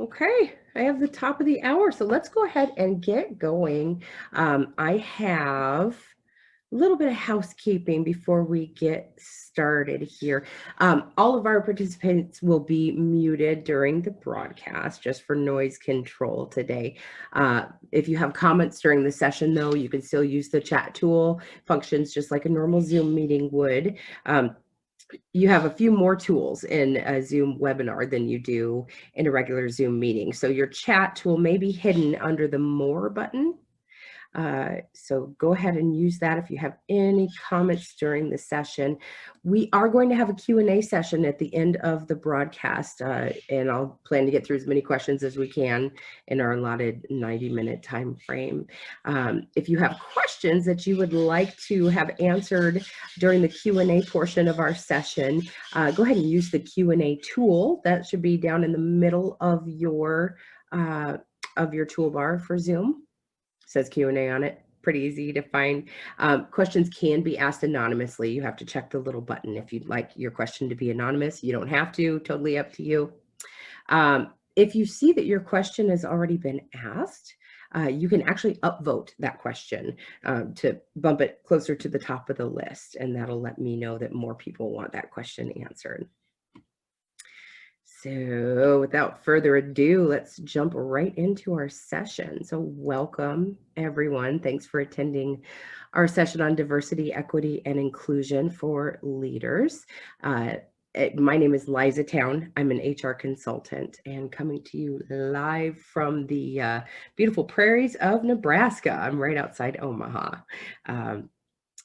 Okay, I have the top of the hour, so let's go ahead and get going. I have a little bit of housekeeping before we get started here. All of our participants will be muted during the broadcast just for noise control today. If you have comments during the session, though, you can still use the chat tool. Functions just like a normal Zoom meeting would. You have a few more tools in a Zoom webinar than you do in a regular Zoom meeting. So your chat tool may be hidden under the More button. So go ahead and use that if you have any comments during the session. We are going to have a Q&A session at the end of the broadcast, and I'll plan to get through as many questions as we can in our allotted 90-minute time frame. If you have questions that you would like to have answered during the Q&A portion of our session, go ahead and use the Q&A tool. That should be down in the middle of your toolbar for Zoom. Says Q&A on it. Pretty easy to find. Questions can be asked anonymously. You have to check the little button if you'd like your question to be anonymous. You don't have to, totally up to you. If you see that your question has already been asked, you can actually upvote that question to bump it closer to the top of the list, and that'll let me know that more people want that question answered. So without further ado, let's jump right into our session. So welcome, everyone. Thanks for attending our session on diversity, equity, and inclusion for leaders. My name is Liza Town. I'm an HR consultant and coming to you live from the beautiful prairies of Nebraska. I'm right outside Omaha.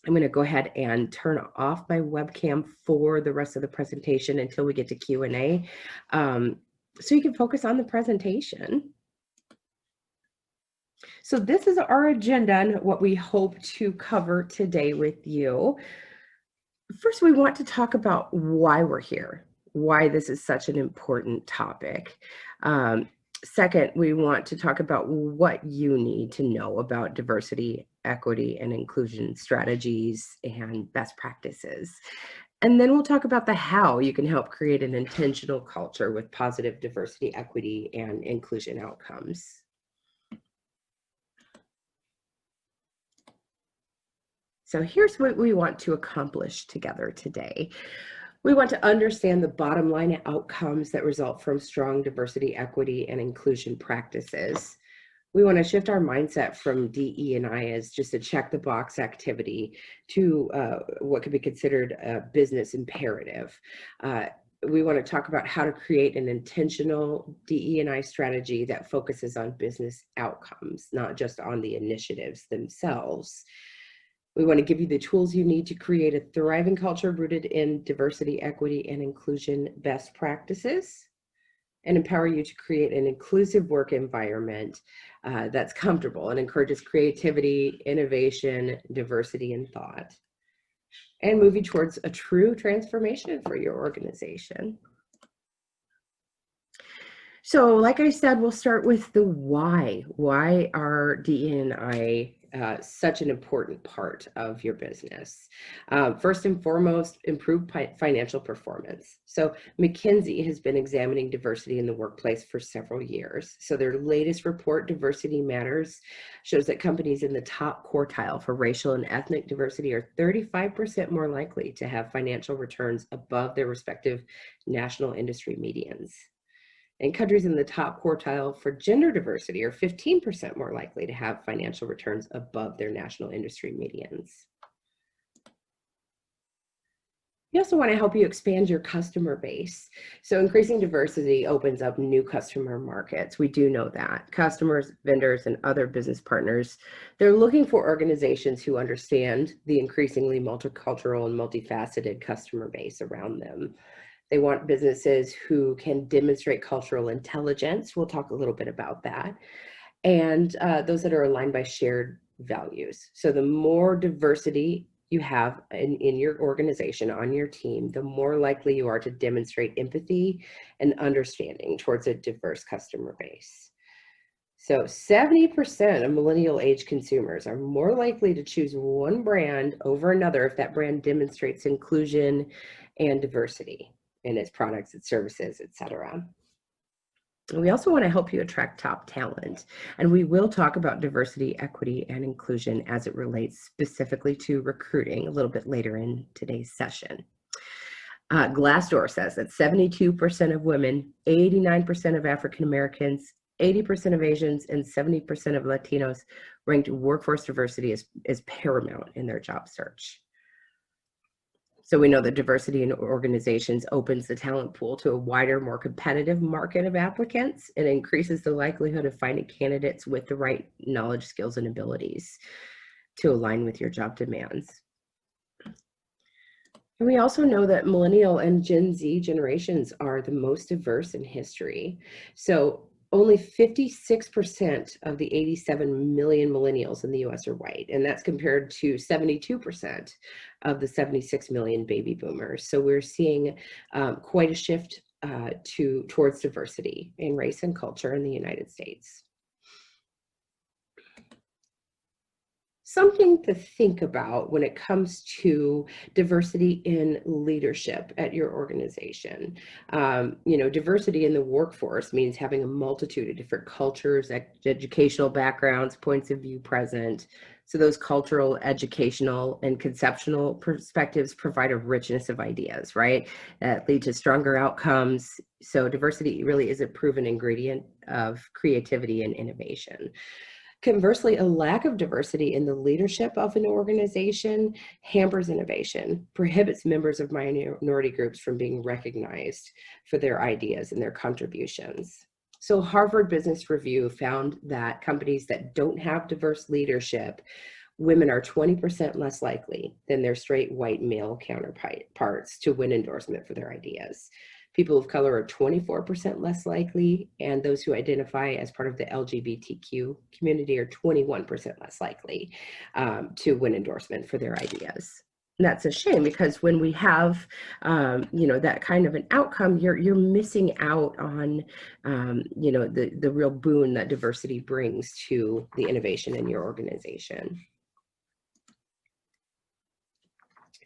I'm going to go ahead and turn off my webcam for the rest of the presentation until we get to Q&A, so you can focus on the presentation. So this is our agenda and what we hope to cover today with you. First, we want to talk about why we're here, why this is such an important topic. Second, we want to talk about what you need to know about diversity, equity, and inclusion strategies and best practices. And then we'll talk about the how you can help create an intentional culture with positive diversity, equity, and inclusion outcomes. So here's what we want to accomplish together today. We want to understand the bottom line outcomes that result from strong diversity, equity, and inclusion practices. We want to shift our mindset from DE&I as just a check the box activity to what could be considered a business imperative. We want to talk about how to create an intentional DE&I strategy that focuses on business outcomes, not just on the initiatives themselves. We want to give you the tools you need to create a thriving culture rooted in diversity, equity, and inclusion best practices, and empower you to create an inclusive work environment that's comfortable and encourages creativity, innovation, diversity, and thought, and move you towards a true transformation for your organization. So like I said, we'll start with the why. Why are DE&I such an important part of your business? First and foremost, improve financial performance. So McKinsey has been examining diversity in the workplace for several years. So their latest report, Diversity Matters, shows that companies in the top quartile for racial and ethnic diversity are 35% more likely to have financial returns above their respective national industry medians. And countries in the top quartile for gender diversity are 15% more likely to have financial returns above their national industry medians. We also want to help you expand your customer base. So increasing diversity opens up new customer markets. We do know that. Customers, vendors, and other business partners, they're looking for organizations who understand the increasingly multicultural and multifaceted customer base around them. They want businesses who can demonstrate cultural intelligence. We'll talk a little bit about that. And those that are aligned by shared values. So the more diversity you have in your organization, on your team, the more likely you are to demonstrate empathy and understanding towards a diverse customer base. So 70% of millennial age consumers are more likely to choose one brand over another if that brand demonstrates inclusion and diversity in its products, its services, etc. We also want to help you attract top talent, and we will talk about diversity, equity, and inclusion as it relates specifically to recruiting a little bit later in today's session. Glassdoor says that 72% of women, 89% of African Americans, 80% of Asians, and 70% of Latinos ranked workforce diversity as paramount in their job search. So we know that diversity in organizations opens the talent pool to a wider, more competitive market of applicants and increases the likelihood of finding candidates with the right knowledge, skills, and abilities to align with your job demands. And we also know that millennial and Gen Z generations are the most diverse in history. So only 56% of the 87 million millennials in the US are white, and that's compared to 72% of the 76 million baby boomers. So we're seeing quite a shift towards diversity in race and culture in the United States. Something to think about when it comes to diversity in leadership at your organization. Diversity in the workforce means having a multitude of different cultures, educational backgrounds, points of view present. So those cultural, educational, and conceptual perspectives provide a richness of ideas, right? That lead to stronger outcomes. So diversity really is a proven ingredient of creativity and innovation. Conversely, a lack of diversity in the leadership of an organization hampers innovation, prohibits members of minority groups from being recognized for their ideas and their contributions. So Harvard Business Review found that companies that don't have diverse leadership, women are 20% less likely than their straight white male counterparts to win endorsement for their ideas. People of color are 24% less likely, and those who identify as part of the LGBTQ community are 21% less likely to win endorsement for their ideas. And that's a shame, because when we have, that kind of an outcome, you're missing out on, the real boon that diversity brings to the innovation in your organization.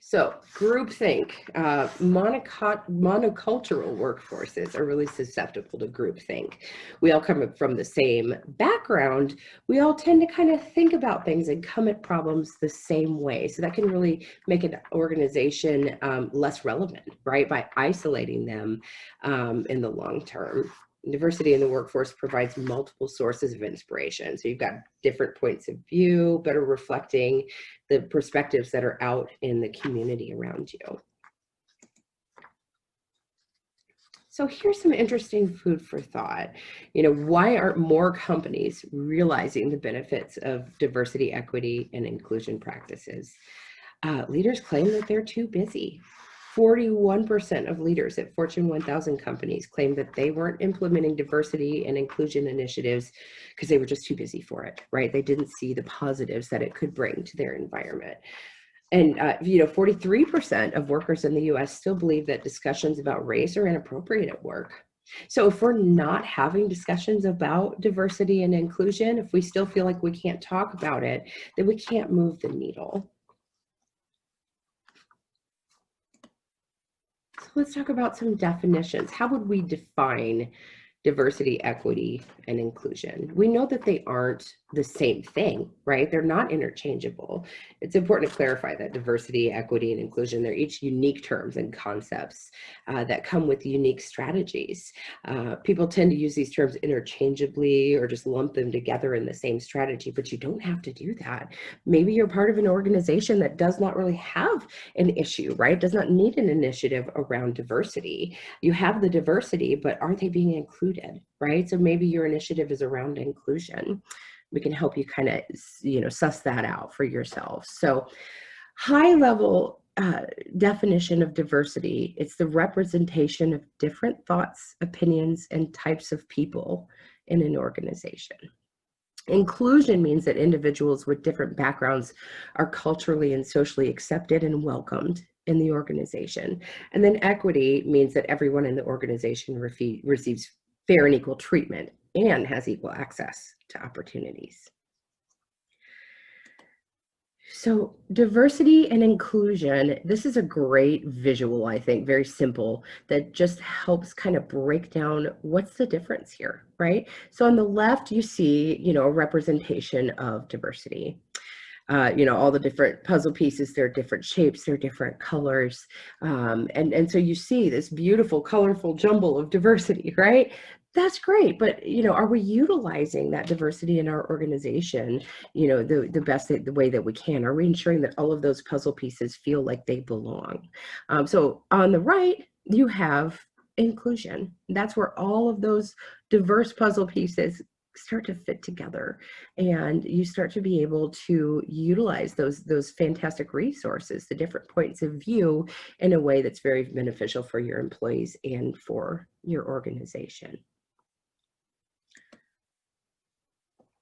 So groupthink, monocultural workforces are really susceptible to groupthink. We all come from the same background. We all tend to kind of think about things and come at problems the same way. So that can really make an organization less relevant, right? By isolating them in the long term. Diversity in the workforce provides multiple sources of inspiration. So you've got different points of view, better reflecting the perspectives that are out in the community around you. So here's some interesting food for thought. Why aren't more companies realizing the benefits of diversity, equity, and inclusion practices? Leaders claim that they're too busy. 41% of leaders at Fortune 1000 companies claim that they weren't implementing diversity and inclusion initiatives because they were just too busy for it, right? They didn't see the positives that it could bring to their environment. And 43% of workers in the US still believe that discussions about race are inappropriate at work. So if we're not having discussions about diversity and inclusion, if we still feel like we can't talk about it, then we can't move the needle. So let's talk about some definitions. How would we define diversity, equity, and inclusion? We know that they aren't the same thing, right? They're not interchangeable. It's important to clarify that diversity, equity, and inclusion, they're each unique terms and concepts that come with unique strategies. People tend to use these terms interchangeably or just lump them together in the same strategy, but you don't have to do that. Maybe you're part of an organization that does not really have an issue, right? Does not need an initiative around diversity. You have the diversity, but aren't they being included, right? So maybe your initiative is around inclusion. We can help you kind of, suss that out for yourself. So high level definition of diversity, it's the representation of different thoughts, opinions, and types of people in an organization. Inclusion means that individuals with different backgrounds are culturally and socially accepted and welcomed in the organization. And then equity means that everyone in the organization receives fair and equal treatment and has equal access to opportunities. So diversity and inclusion, this is a great visual, I think, very simple, that just helps kind of break down what's the difference here, right? So on the left, you see, a representation of diversity. All the different puzzle pieces, they're different shapes, they're different colors. And so you see this beautiful, colorful jumble of diversity, right? That's great, but are we utilizing that diversity in our organization, the way that we can? Are we ensuring that all of those puzzle pieces feel like they belong? So on the right, you have inclusion. That's where all of those diverse puzzle pieces start to fit together, and you start to be able to utilize those fantastic resources, the different points of view, in a way that's very beneficial for your employees and for your organization.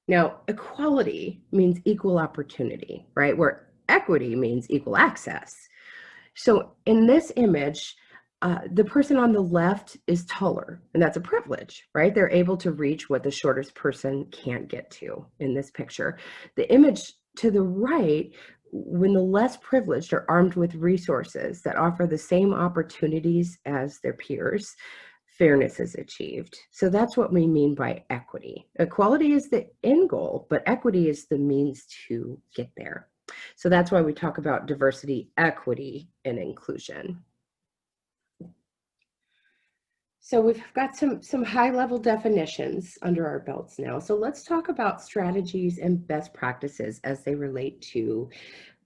Now, equality means equal opportunity, right? Where equity means equal access. So in this image, the person on the left is taller, and that's a privilege, right? They're able to reach what the shortest person can't get to in this picture. The image to the right, when the less privileged are armed with resources that offer the same opportunities as their peers, fairness is achieved. So that's what we mean by equity. Equality is the end goal, but equity is the means to get there. So that's why we talk about diversity, equity, and inclusion. So we've got some high-level definitions under our belts now. So let's talk about strategies and best practices as they relate to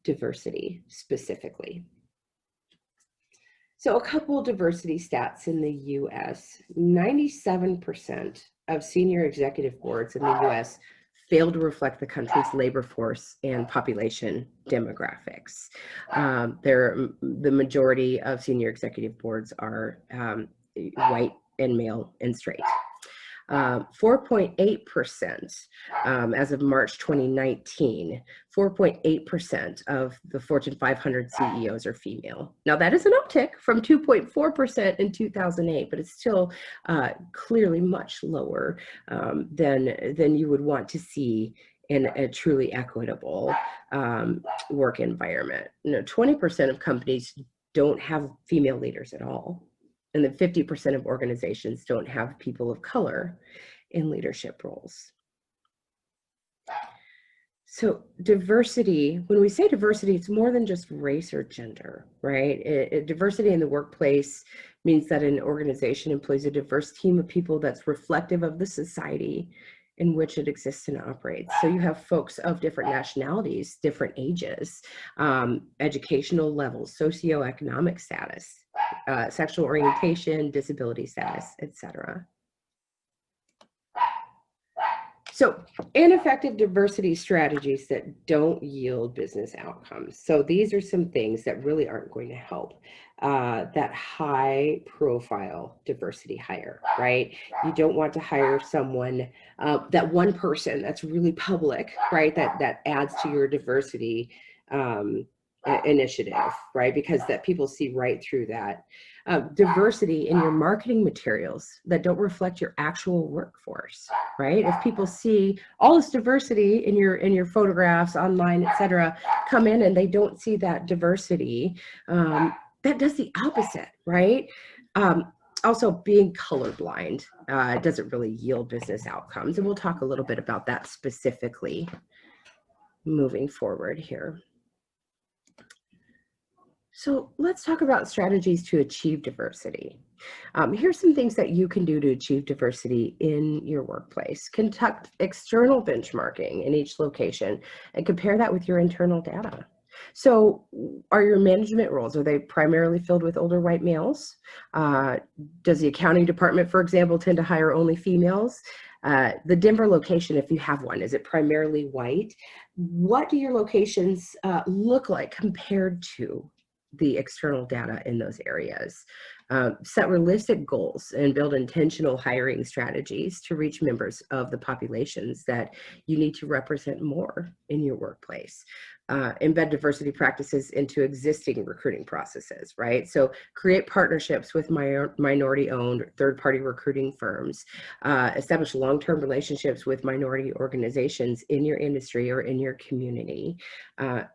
diversity specifically. So a couple of diversity stats in the US. 97% of senior executive boards in the US fail to reflect the country's labor force and population demographics. The majority of senior executive boards are white and male and straight. 4.8% as of March 2019, 4.8% of the Fortune 500 CEOs are female. Now that is an uptick from 2.4% in 2008, but it's still clearly much lower than you would want to see in a truly equitable work environment. 20% of companies don't have female leaders at all. And then 50% of organizations don't have people of color in leadership roles. So diversity, when we say diversity, it's more than just race or gender, right? Diversity in the workplace means that an organization employs a diverse team of people that's reflective of the society in which it exists and operates. So you have folks of different nationalities, different ages, educational levels, socioeconomic status, sexual orientation, disability status, etc. So ineffective diversity strategies that don't yield business outcomes. So these are some things that really aren't going to help that high profile diversity hire, right? You don't want to hire someone, that one person that's really public, right? That adds to your diversity initiative, right? Because that people see right through that. Diversity in your marketing materials that don't reflect your actual workforce, right? If people see all this diversity in your photographs online, etc., come in and they don't see that diversity, that does the opposite, right? Also, being colorblind doesn't really yield business outcomes, and we'll talk a little bit about that specifically moving forward here. So let's talk about strategies to achieve diversity. Here's some things that you can do to achieve diversity in your workplace. Conduct external benchmarking in each location and compare that with your internal data. So are your management roles, are they primarily filled with older white males? Does the accounting department, for example, tend to hire only females? The Denver location, if you have one, is it primarily white? What do your locations look like compared to the external data in those areas? Set realistic goals and build intentional hiring strategies to reach members of the populations that you need to represent more in your workplace. embed diversity practices into existing recruiting processes, right? So create partnerships with minority-owned third-party recruiting firms, establish long-term relationships with minority organizations in your industry or in your community,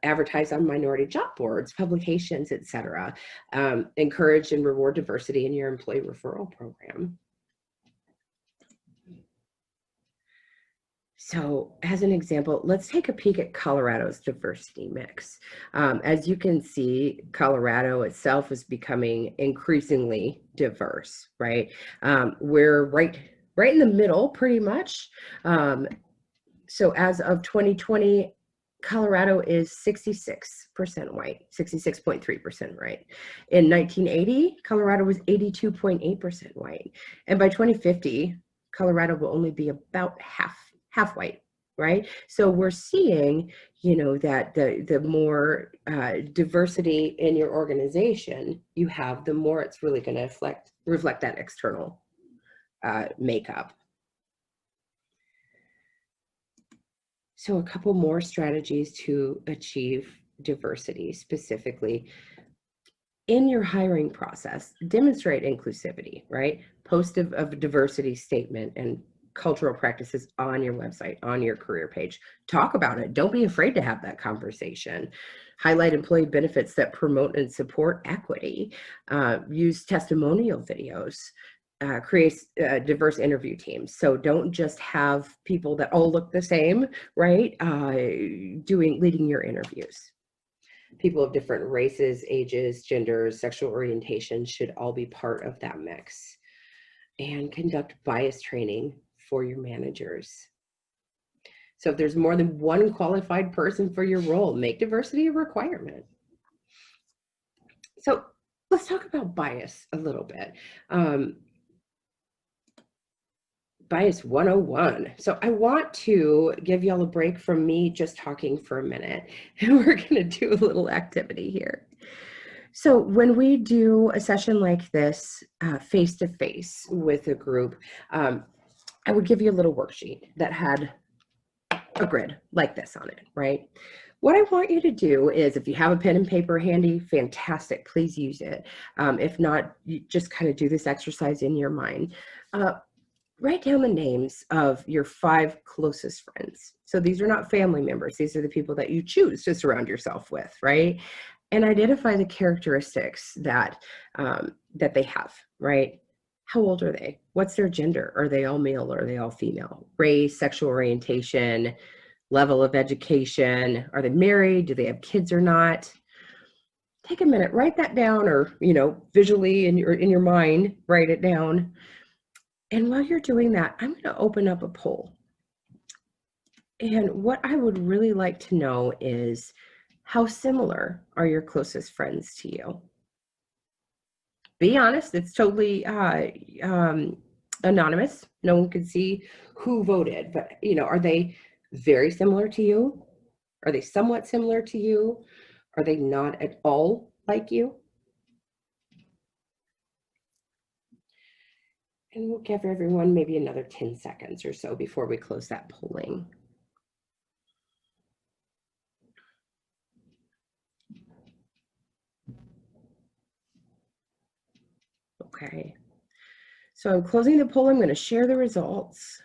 advertise on minority job boards, publications, etc. Encourage and reward diversity in your employee referral program. So as an example, let's take a peek at Colorado's diversity mix. As you can see, Colorado itself is becoming increasingly diverse, right? We're right in the middle, pretty much. So as of 2020, Colorado is 66% white, 66.3% white. In 1980, Colorado was 82.8% white. And by 2050, Colorado will only be about half white, right? So we're seeing, you know, that the more diversity in your organization you have, the more it's really going to reflect that external makeup. So a couple more strategies to achieve diversity, specifically in your hiring process. Demonstrate inclusivity, right? Post a diversity statement and cultural practices on your website, on your career page. Talk about it. Don't be afraid to have that conversation. Highlight employee benefits that promote and support equity. Use testimonial videos. Create diverse interview teams. So don't just have people that all look the same, right? Leading your interviews. People of different races, ages, genders, sexual orientations should all be part of that mix. And conduct bias training for your managers. So if there's more than one qualified person for your role, make diversity a requirement. So let's talk about bias a little bit. Bias 101. So I want to give y'all a break from me just talking for a minute, and we're going to do a little activity here. So when we do a session like this, face-to-face with a group, I would give you a little worksheet that had a grid like this on it, right? What I want you to do is, if you have a pen and paper handy, fantastic, please use it. If not, you just kind of do this exercise in your mind. Write down the names of your 5 closest friends. So these are not family members. These are the people that you choose to surround yourself with, right? And identify the characteristics that that they have, right? How old are they? What's their gender? Are they all male or are they all female? Race, sexual orientation, level of education. Are they married? Do they have kids or not? Take a minute, write that down, or, you know, visually in your mind, write it down. And while you're doing that, I'm going to open up a poll. And what I would really like to know is, how similar are your closest friends to you? Be honest, it's totally anonymous. No one can see who voted, but, you know, are they very similar to you? Are they somewhat similar to you? Are they not at all like you? And we'll give everyone maybe another 10 seconds or so before we close that polling. Okay. So I'm closing the poll. I'm going to share the results.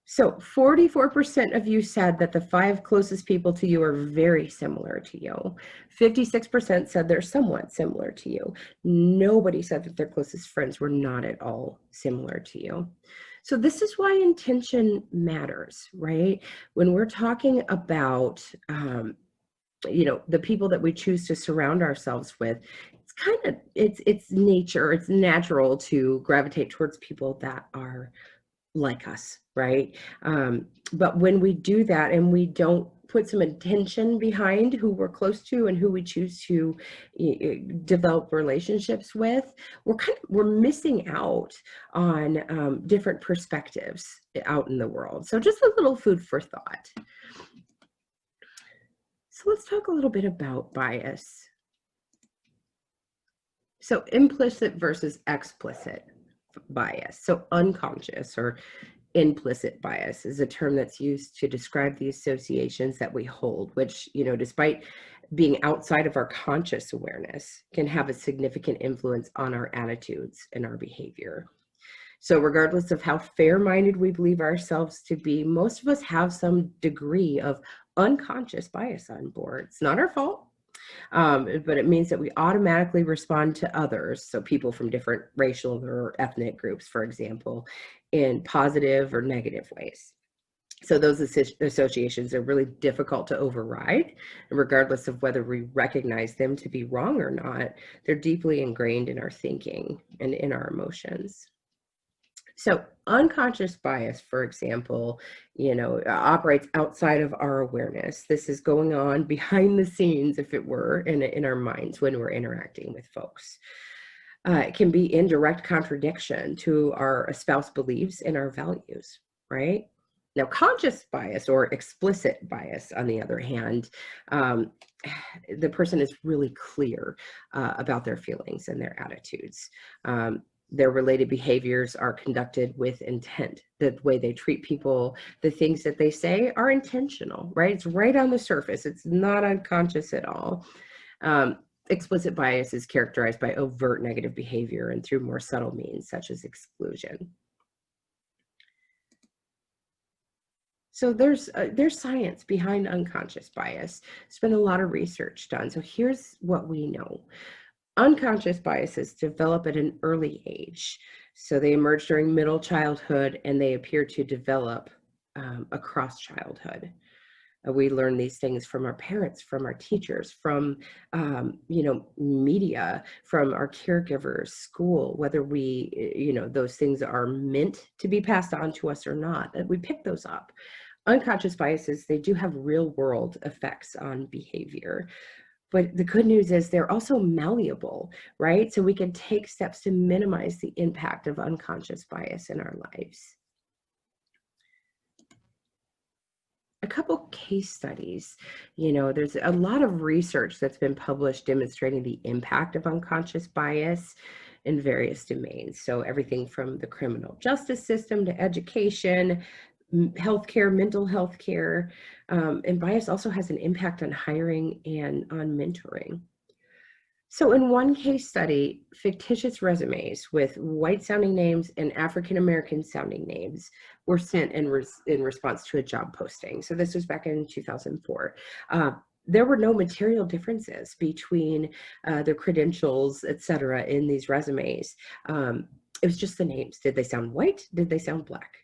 So 44% of you said that the 5 closest people to you are very similar to you. 56% said they're somewhat similar to you. Nobody said that their closest friends were not at all similar to you. So this is why intention matters, right? When we're talking about, you know, the people that we choose to surround ourselves with, it's kind of, it's nature, it's natural to gravitate towards people that are like us, right? But when we do that and we don't put some intention behind who we're close to and who we choose to develop relationships with, we're missing out on different perspectives out in the world. So just a little food for thought. So let's talk a little bit about bias. So implicit versus explicit bias. So unconscious or Implicit bias is a term that's used to describe the associations that we hold, which, despite being outside of our conscious awareness, can have a significant influence on our attitudes and our behavior. So regardless of how fair-minded we believe ourselves to be, most of us have some degree of unconscious bias on board. It's not our fault, but it means that we automatically respond to others, so people from different racial or ethnic groups, for example, in positive or negative ways. So those associations are really difficult to override, and regardless of whether we recognize them to be wrong or not, they're deeply ingrained in our thinking and in our emotions. So unconscious bias, for example, operates outside of our awareness. This is going on behind the scenes, if it were, in our minds when we're interacting with folks. It can be in direct contradiction to our espoused beliefs and our values, right? Now, conscious bias or explicit bias, on the other hand, the person is really clear about their feelings and their attitudes. Their related behaviors are conducted with intent. The way they treat people, the things that they say are intentional, right? It's right on the surface. It's not unconscious at all. Explicit bias is characterized by overt negative behavior and through more subtle means, such as exclusion. So there's science behind unconscious bias. There's been a lot of research done. So here's what we know. Unconscious biases develop at an early age. So they emerge during middle childhood and they appear to develop across childhood. We learn these things from our parents, from our teachers, from media, from our caregivers, school, whether we, those things are meant to be passed on to us or not, that we pick those up. Unconscious biases, they do have real world effects on behavior. But the good news is they're also malleable, right? So we can take steps to minimize the impact of unconscious bias in our lives. A couple case studies, there's a lot of research that's been published demonstrating the impact of unconscious bias in various domains. So everything from the criminal justice system to education, healthcare, mental health care, and bias also has an impact on hiring and on mentoring. So in one case study, fictitious resumes with white sounding names and African American sounding names were sent in response to a job posting. So this was back in 2004. There were no material differences between the credentials, et cetera, in these resumes. It was just the names. Did they sound white? Did they sound black?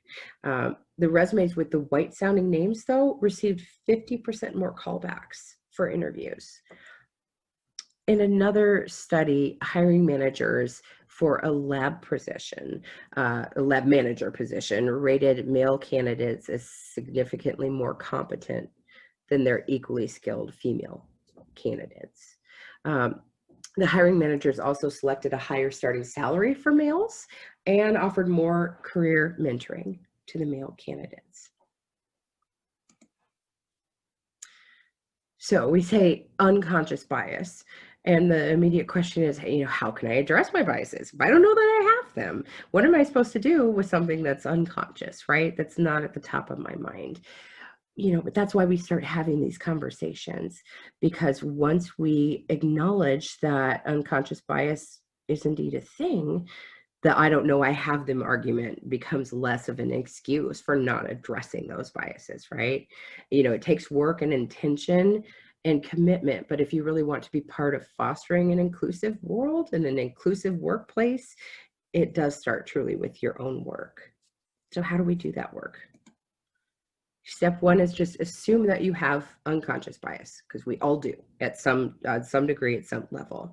The resumes with the white sounding names, though, received 50% more callbacks for interviews. In another study, hiring managers for a lab position, a lab manager position, rated male candidates as significantly more competent than their equally skilled female candidates. The hiring managers also selected a higher starting salary for males and offered more career mentoring to the male candidates. So we say unconscious bias, and the immediate question is, how can I address my biases? If I don't know that I have them, what am I supposed to do with something that's unconscious, right? That's not at the top of my mind. But that's why we start having these conversations, because once we acknowledge that unconscious bias is indeed a thing, the I don't know I have them argument becomes less of an excuse for not addressing those biases, right? It takes work and intention and commitment, but if you really want to be part of fostering an inclusive world and an inclusive workplace, it does start truly with your own work. So how do we do that work? Step one is just assume that you have unconscious bias, because we all do at some degree, at some level.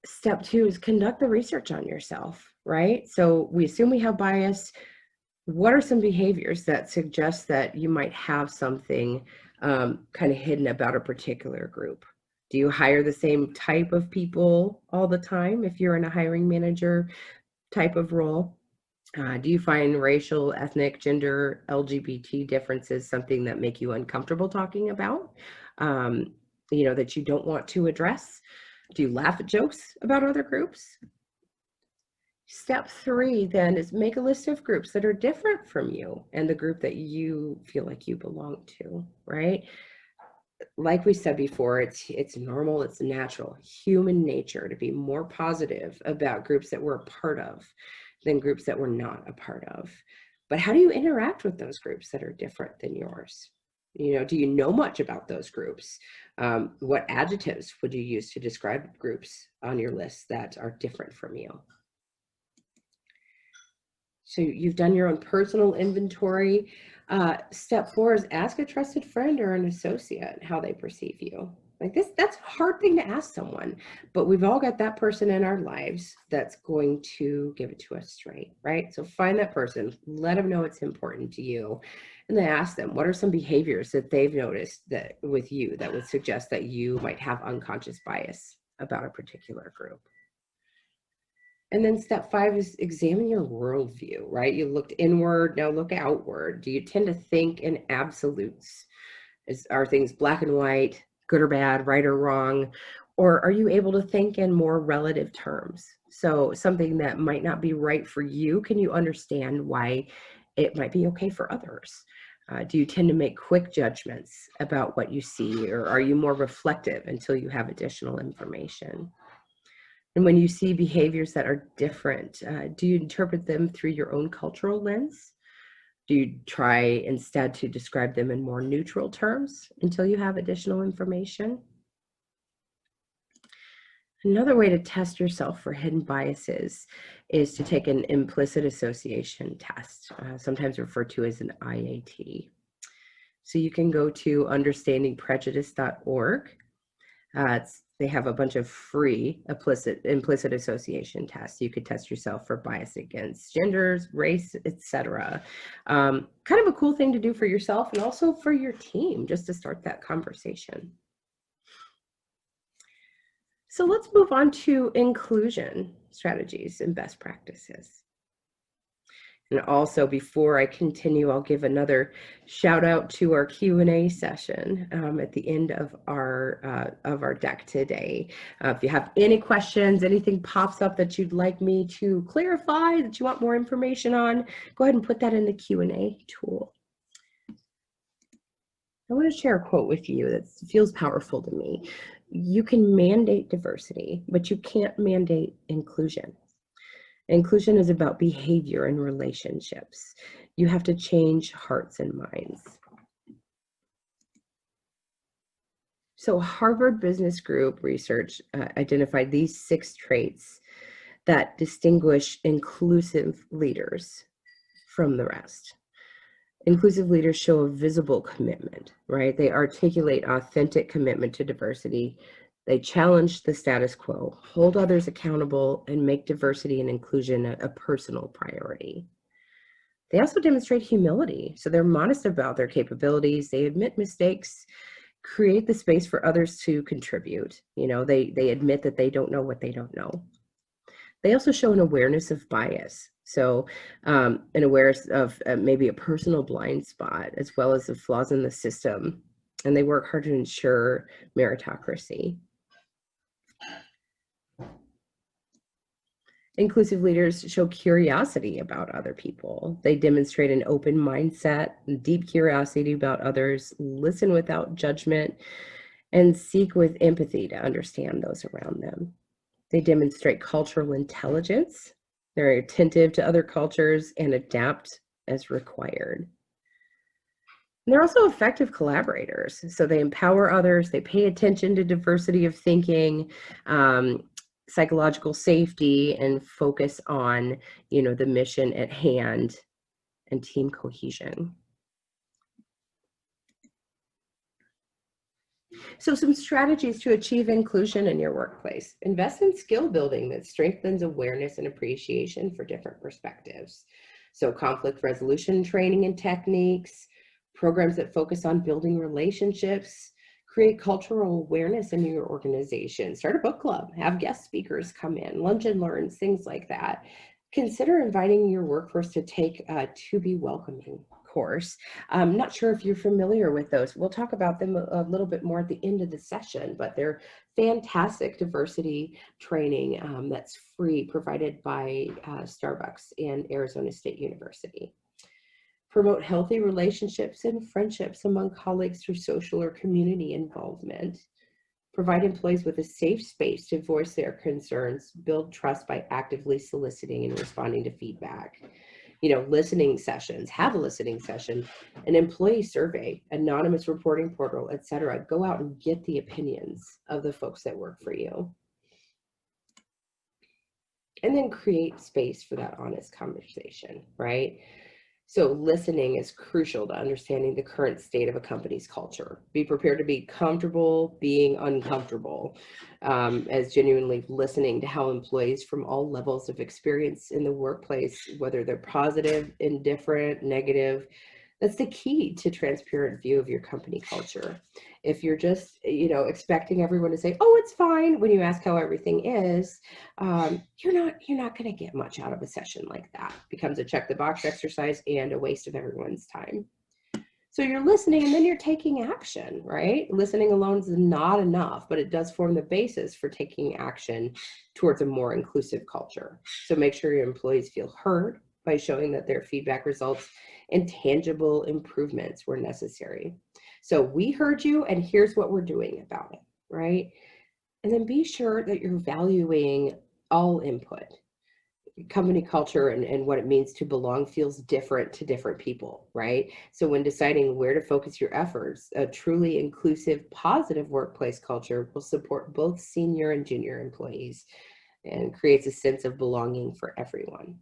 Step two is conduct the research on yourself, right? So we assume we have bias. What are some behaviors that suggest that you might have something kind of hidden about a particular group? Do you hire the same type of people all the time if you're in a hiring manager type of role? Do you find racial, ethnic, gender, LGBT differences something that make you uncomfortable talking about, that you don't want to address? Do you laugh at jokes about other groups? Step 3 then is make a list of groups that are different from you and the group that you feel like you belong to, right? Like we said before, it's normal, it's natural, human nature to be more positive about groups that we're a part of than groups that we're not a part of. But how do you interact with those groups that are different than yours? Do you know much about those groups? What adjectives would you use to describe groups on your list that are different from you? So you've done your own personal inventory. Step 4 is ask a trusted friend or an associate how they perceive you. Like that's a hard thing to ask someone, but we've all got that person in our lives that's going to give it to us straight, right? So find that person, let them know it's important to you, and then ask them, what are some behaviors that they've noticed that with you that would suggest that you might have unconscious bias about a particular group? And then step 5 is examine your worldview, right? You looked inward, now look outward. Do you tend to think in absolutes? Are things black and white, good or bad, right or wrong? Or are you able to think in more relative terms? So something that might not be right for you, can you understand why it might be okay for others? Do you tend to make quick judgments about what you see, or are you more reflective until you have additional information? And when you see behaviors that are different, do you interpret them through your own cultural lens? Do you try instead to describe them in more neutral terms until you have additional information? Another way to test yourself for hidden biases is to take an implicit association test, sometimes referred to as an IAT. So you can go to understandingprejudice.org. They have a bunch of free implicit association tests. You could test yourself for bias against genders, race, etc. Kind of a cool thing to do for yourself and also for your team, just to start that conversation. So let's move on to inclusion strategies and best practices. And also, before I continue, I'll give another shout out to our Q&A session at the end of our deck today. If you have any questions, anything pops up that you'd like me to clarify, that you want more information on, go ahead and put that in the Q&A tool. I want to share a quote with you that feels powerful to me. You can mandate diversity, but you can't mandate inclusion. Inclusion is about behavior and relationships. You have to change hearts and minds. So Harvard Business Group research identified these 6 traits that distinguish inclusive leaders from the rest. Inclusive leaders show a visible commitment, right? They articulate authentic commitment to diversity. They challenge the status quo, hold others accountable, and make diversity and inclusion a personal priority. They also demonstrate humility. So they're modest about their capabilities. They admit mistakes, create the space for others to contribute. They admit that they don't know what they don't know. They also show an awareness of bias. So an awareness of maybe a personal blind spot, as well as the flaws in the system. And they work hard to ensure meritocracy. Inclusive leaders show curiosity about other people. They demonstrate an open mindset, deep curiosity about others, listen without judgment, and seek with empathy to understand those around them. They demonstrate cultural intelligence. They're attentive to other cultures and adapt as required. And they're also effective collaborators. So they empower others, they pay attention to diversity of thinking, psychological safety, and focus on, the mission at hand and team cohesion. So some strategies to achieve inclusion in your workplace. Invest in skill building that strengthens awareness and appreciation for different perspectives. So conflict resolution training and techniques, programs that focus on building relationships, create cultural awareness in your organization, start a book club, have guest speakers come in, lunch and learns, things like that. Consider inviting your workforce to take To Be Welcoming course. I'm not sure if you're familiar with those. We'll talk about them a little bit more at the end of the session, but they're fantastic diversity training that's free, provided by Starbucks and Arizona State University. Promote healthy relationships and friendships among colleagues through social or community involvement. Provide employees with a safe space to voice their concerns. Build trust by actively soliciting and responding to feedback. Listening sessions, have a listening session, an employee survey, anonymous reporting portal, etc. Go out and get the opinions of the folks that work for you. And then create space for that honest conversation, right? So listening is crucial to understanding the current state of a company's culture. Be prepared to be comfortable being uncomfortable, as genuinely listening to how employees from all levels of experience in the workplace, whether they're positive, indifferent, negative, that's the key to transparent view of your company culture. If you're just, expecting everyone to say, "Oh, it's fine," when you ask how everything is, you're not going to get much out of a session like that. It becomes a check the box exercise and a waste of everyone's time. So you're listening and then you're taking action, right? Listening alone is not enough, but it does form the basis for taking action towards a more inclusive culture. So make sure your employees feel heard by showing that their feedback results in tangible improvements where necessary. So we heard you and here's what we're doing about it, right? And then be sure that you're valuing all input. Company culture and what it means to belong feels different to different people, right? So when deciding where to focus your efforts, a truly inclusive, positive workplace culture will support both senior and junior employees and creates a sense of belonging for everyone.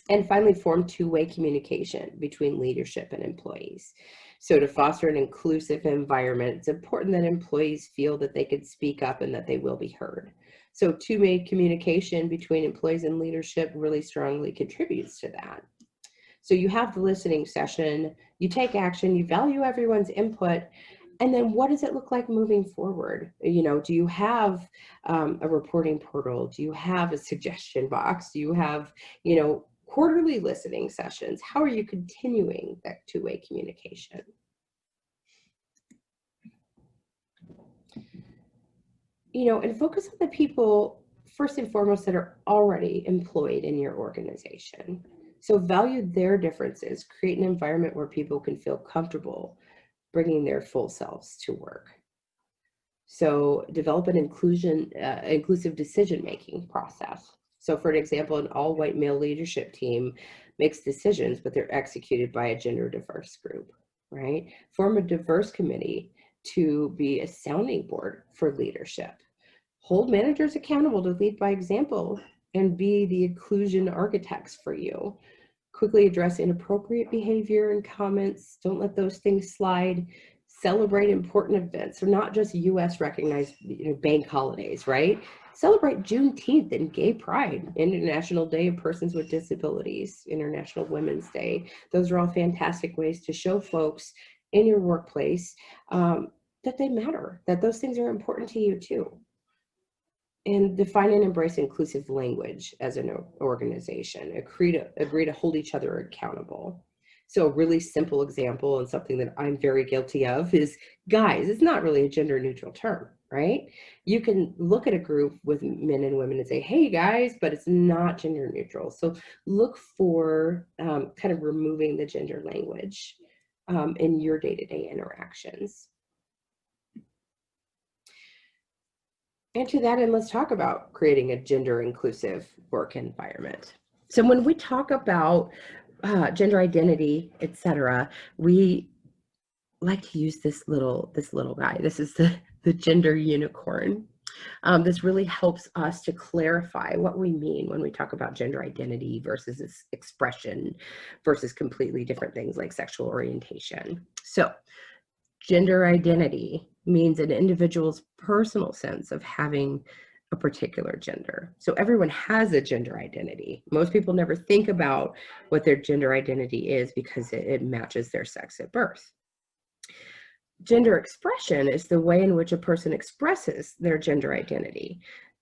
And finally, form two-way communication between leadership and employees. So to foster an inclusive environment, it's important that employees feel that they can speak up and that they will be heard. So two-way communication between employees and leadership really strongly contributes to that. So you have the listening session, you take action, you value everyone's input, and then what does it look like moving forward? Do you have a reporting portal? Do you have a suggestion box? Do you have, quarterly listening sessions? How are you continuing that two-way communication? And focus on the people, first and foremost, that are already employed in your organization. So value their differences, create an environment where people can feel comfortable bringing their full selves to work. So develop an inclusive decision-making process. So for an example, an all-white male leadership team makes decisions, but they're executed by a gender diverse group, right? Form a diverse committee to be a sounding board for leadership. Hold managers accountable to lead by example and be the inclusion architects for you. Quickly address inappropriate behavior and comments. Don't let those things slide. Celebrate important events. So not just US recognized bank holidays, right? Celebrate Juneteenth and Gay Pride, International Day of Persons with Disabilities, International Women's Day. Those are all fantastic ways to show folks in your workplace that they matter, that those things are important to you too. And define and embrace inclusive language as an organization. Agree to hold each other accountable. So a really simple example and something that I'm very guilty of is guys. It's not really a gender neutral term, right? You can look at a group with men and women and say, "Hey guys," but it's not gender neutral. So look for kind of removing the gender language in your day-to-day interactions. And to that end, let's talk about creating a gender inclusive work environment. So when we talk about gender identity, etc., we like to use this little guy. This is the gender unicorn. This really helps us to clarify what we mean when we talk about gender identity versus its expression versus completely different things like sexual orientation. So gender identity means an individual's personal sense of having a particular gender. So everyone has a gender identity. Most people never think about what their gender identity is because it matches their sex at birth. Gender expression is the way in which a person expresses their gender identity.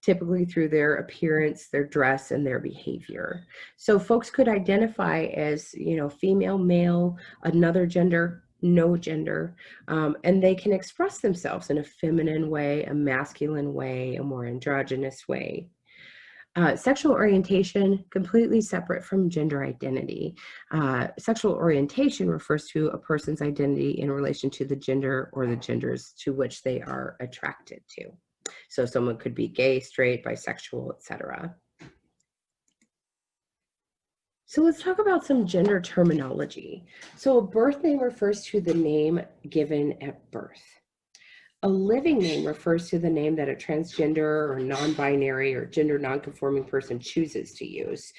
typically through their appearance, their dress, and their behavior. So folks could identify as, female, male, another gender, no gender, and they can express themselves in a feminine way, a masculine way, a more androgynous way. Sexual orientation, completely separate from gender identity. Sexual orientation refers to a person's identity in relation to the gender or the genders to which they are attracted to. So someone could be gay, straight, bisexual, etc. So let's talk about some gender terminology. So a birth name refers to the name given at birth. A living name refers to the name that a transgender or non-binary or gender non-conforming person chooses to use.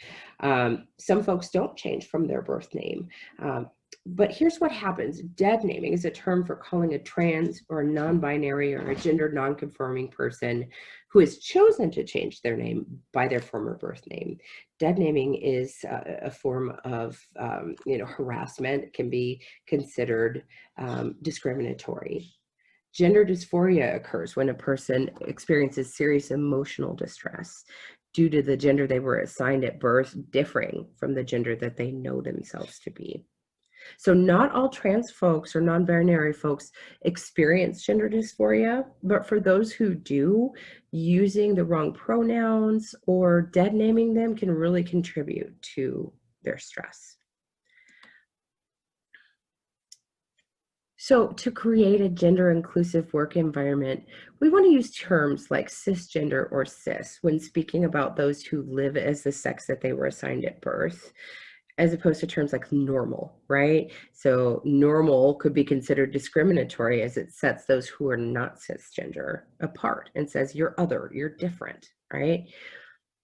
Some folks don't change from their birth name. But here's what happens. Dead naming is a term for calling a trans or a non-binary or a gender non-conforming person who has chosen to change their name by their former birth name. Dead naming is a form of harassment. It can be considered discriminatory. Gender dysphoria occurs when a person experiences serious emotional distress due to the gender they were assigned at birth differing from the gender that they know themselves to be. So not all trans folks or non-binary folks experience gender dysphoria, but for those who do, using the wrong pronouns or dead naming them can really contribute to their stress. So to create a gender inclusive work environment, we want to use terms like cisgender or cis when speaking about those who live as the sex that they were assigned at birth, as opposed to terms like normal, right? So normal could be considered discriminatory as it sets those who are not cisgender apart and says you're other, you're different, right?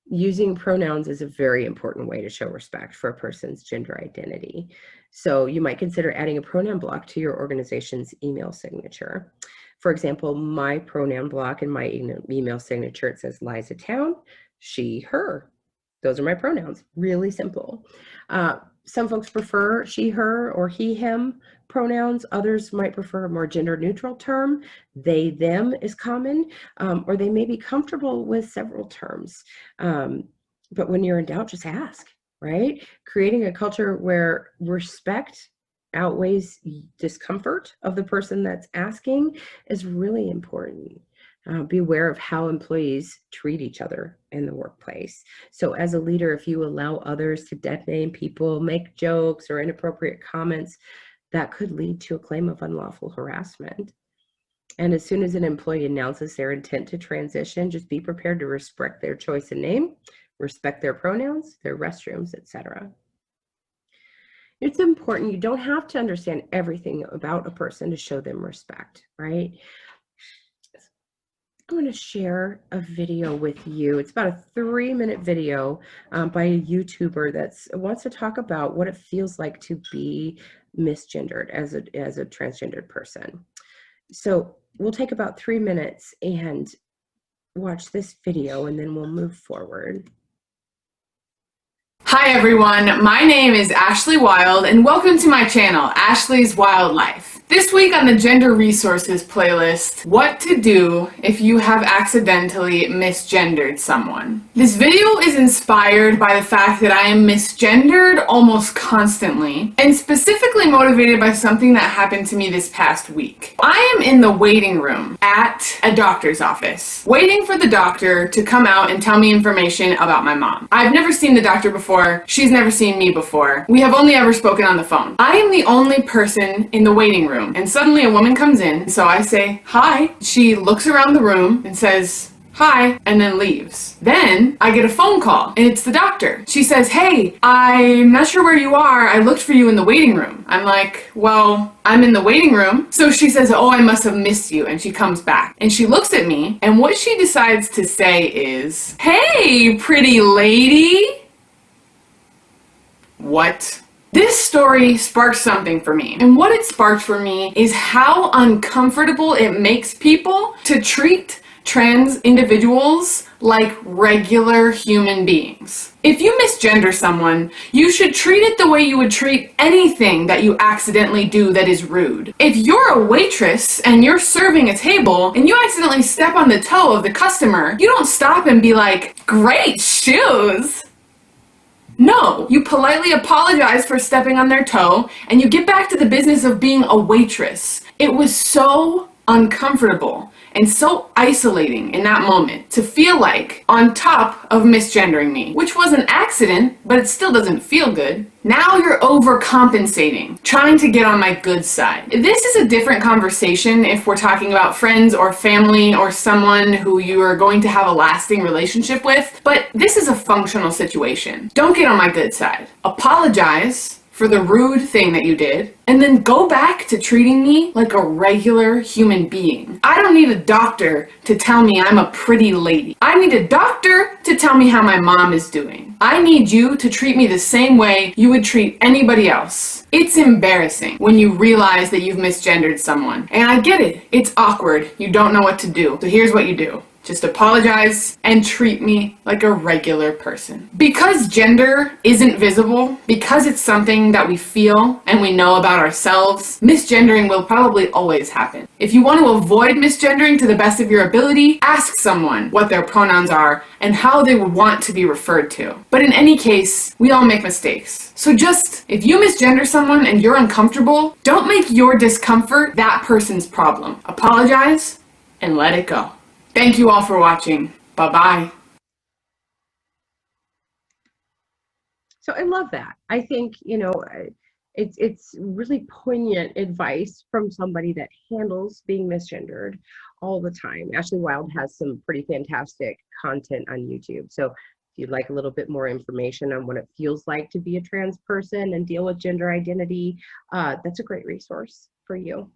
Using pronouns is a very important way to show respect for a person's gender identity. So you might consider adding a pronoun block to your organization's email signature. For example, my pronoun block in my email signature, it says Liza Town, she, her. Those are my pronouns, really simple. Some folks prefer she, her, or he, him pronouns. Others might prefer a more gender neutral term. They, them is common, or they may be comfortable with several terms. But when you're in doubt, just ask, right? Creating a culture where respect outweighs discomfort of the person that's asking is really important. Be aware of how employees treat each other in the workplace. So as a leader, if you allow others to dead name people, make jokes or inappropriate comments, that could lead to a claim of unlawful harassment. And as soon as an employee announces their intent to transition, just be prepared to respect their choice in name, respect their pronouns, their restrooms, etc. It's important. You don't have to understand everything about a person to show them respect, right? I'm going to share a video with you. It's about a 3-minute video by a YouTuber that wants to talk about what it feels like to be misgendered as a transgendered person. So we'll take about 3 minutes and watch this video, and then we'll move forward. Hi everyone, my name is Ashley Wild and welcome to my channel, Ashley's Wildlife. This week on the Gender Resources playlist, what to do if you have accidentally misgendered someone. This video is inspired by the fact that I am misgendered almost constantly, and specifically motivated by something that happened to me this past week. I am in the waiting room at a doctor's office, waiting for the doctor to come out and tell me information about my mom. I've never seen the doctor before, she's never seen me before. We have only ever spoken on the phone. I am the only person in the waiting room, and suddenly a woman comes in, so I say, hi. She looks around the room and says, hi, and then leaves. Then I get a phone call, and it's the doctor. She says, hey, I'm not sure where you are. I looked for you in the waiting room. I'm like, well, I'm in the waiting room. So she says, oh, I must have missed you, and she comes back. And she looks at me, and what she decides to say is, hey, pretty lady. What? This story sparked something for me, and what it sparked for me is how uncomfortable it makes people to treat trans individuals like regular human beings. If you misgender someone, you should treat it the way you would treat anything that you accidentally do that is rude. If you're a waitress and you're serving a table and you accidentally step on the toe of the customer, you don't stop and be like, "Great shoes." No, you politely apologize for stepping on their toe and you get back to the business of being a waitress. It was so uncomfortable and so isolating in that moment to feel like on top of misgendering me, which was an accident, but it still doesn't feel good. Now you're overcompensating, trying to get on my good side. This is a different conversation if we're talking about friends or family or someone who you are going to have a lasting relationship with, but this is a functional situation. Don't get on my good side. Apologize for the rude thing that you did, and then go back to treating me like a regular human being. I don't need a doctor to tell me I'm a pretty lady. I need a doctor to tell me how my mom is doing. I need you to treat me the same way you would treat anybody else. It's embarrassing when you realize that you've misgendered someone. And I get it. It's awkward. You don't know what to do. So here's what you do. Just apologize and treat me like a regular person. Because gender isn't visible, because it's something that we feel and we know about ourselves, misgendering will probably always happen. If you want to avoid misgendering to the best of your ability, ask someone what their pronouns are and how they would want to be referred to. But in any case, we all make mistakes. So just, if you misgender someone and you're uncomfortable, don't make your discomfort that person's problem. Apologize and let it go. Thank you all for watching. Bye-bye. So I love that. I think, it's really poignant advice from somebody that handles being misgendered all the time. Ashley Wild has some pretty fantastic content on YouTube. So if you'd like a little bit more information on what it feels like to be a trans person and deal with gender identity, that's a great resource for you.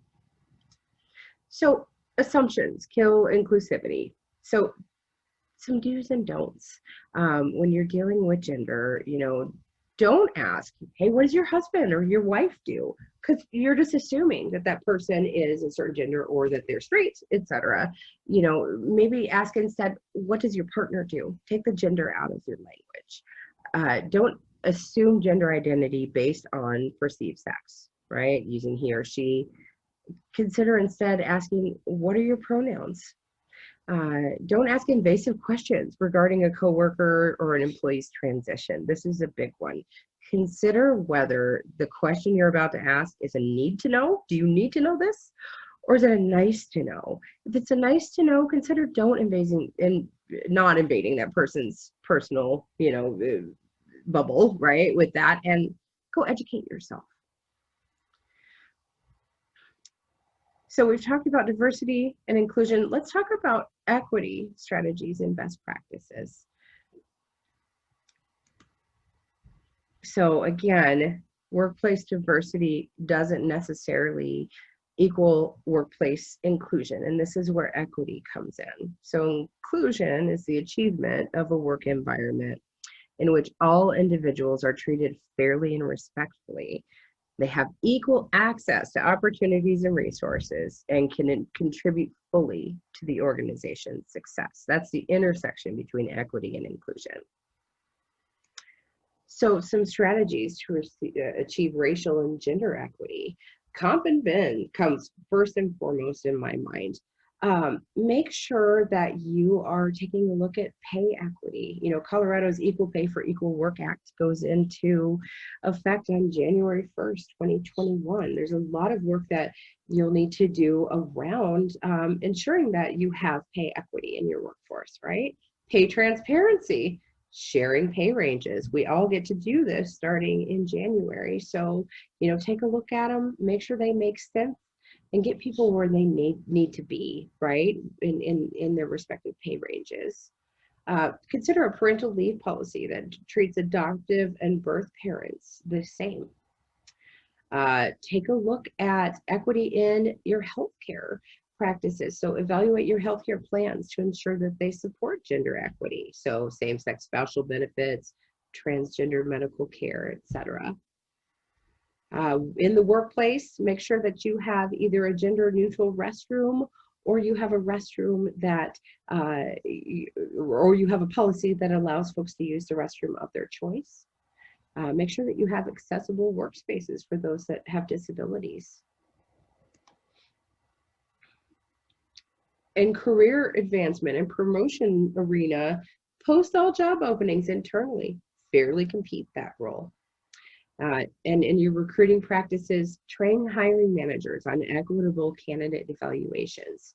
So assumptions kill inclusivity. So some do's and don'ts when you're dealing with gender, don't ask, hey, what does your husband or your wife do? Because you're just assuming that that person is a certain gender or that they're straight, etc. Maybe ask instead, what does your partner do? Take the gender out of your language. Don't assume gender identity based on perceived sex, right? Using he or she. Consider instead asking, what are your pronouns? Don't ask invasive questions regarding a coworker or an employee's transition. This is a big one. Consider whether the question you're about to ask is a need to know. Do you need to know this? Or is it a nice to know? If it's a nice to know, consider not invading that person's personal, bubble, right? With that, and go educate yourself. So we've talked about diversity and inclusion. Let's talk about equity strategies and best practices. So again, workplace diversity doesn't necessarily equal workplace inclusion, and this is where equity comes in. So inclusion is the achievement of a work environment in which all individuals are treated fairly and respectfully. They have equal access to opportunities and resources and can contribute fully to the organization's success. That's the intersection between equity and inclusion. So some strategies to achieve racial and gender equity. Comp and Ben comes first and foremost in my mind. Make sure that you are taking a look at pay equity. Colorado's Equal Pay for Equal Work Act goes into effect on January 1st, 2021. There's a lot of work that you'll need to do around ensuring that you have pay equity in your workforce, right? Pay transparency, sharing pay ranges. We all get to do this starting in January. So, take a look at them, make sure they make sense, and get people where they need to be, right, in their respective pay ranges. Consider a parental leave policy that treats adoptive and birth parents the same. Take a look at equity in your healthcare practices. So evaluate your healthcare plans to ensure that they support gender equity. So same-sex spousal benefits, transgender medical care, etc. In the workplace, make sure that you have either a gender neutral restroom or you have a restroom that, or you have a policy that allows folks to use the restroom of their choice. Make sure that you have accessible workspaces for those that have disabilities. In career advancement and promotion arena, post all job openings internally, fairly compete that role. And in your recruiting practices, train hiring managers on equitable candidate evaluations.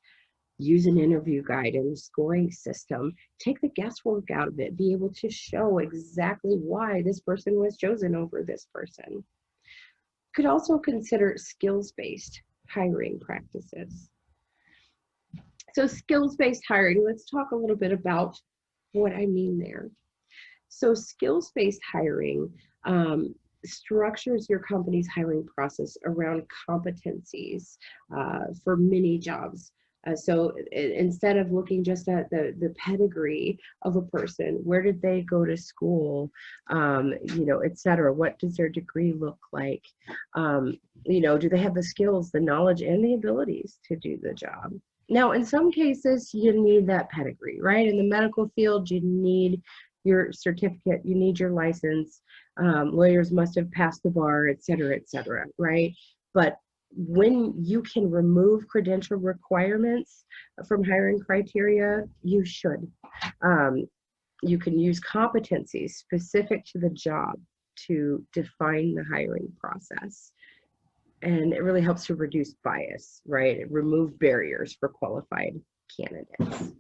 Use an interview guide and a scoring system. Take the guesswork out of it. Be able to show exactly why this person was chosen over this person. Could also consider skills-based hiring practices. So skills-based hiring, let's talk a little bit about what I mean there. So skills-based hiring structures your company's hiring process around competencies for many jobs. So instead of looking just at the pedigree of a person, where did they go to school, et cetera, what does their degree look like? Do they have the skills, the knowledge, and the abilities to do the job? Now, in some cases, you need that pedigree, right? In the medical field, you need your certificate, you need your license, lawyers must have passed the bar, et cetera, right? But when you can remove credential requirements from hiring criteria, you should. You can use competencies specific to the job to define the hiring process. And it really helps to reduce bias, right? Remove barriers for qualified candidates.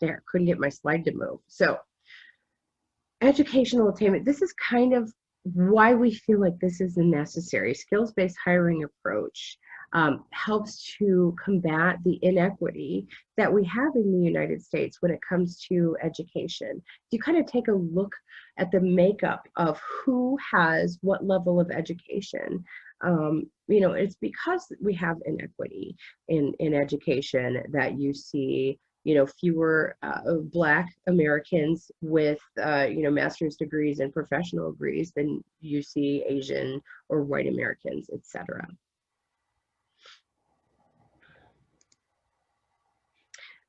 There, couldn't get my slide to move. So educational attainment, this is kind of why we feel like this is a necessary skills-based hiring approach. Helps to combat the inequity that we have in the United States when it comes to education. You kind of take a look at the makeup of who has what level of education. It's because we have inequity in education that you see fewer Black Americans with, master's degrees and professional degrees than you see Asian or white Americans, etc.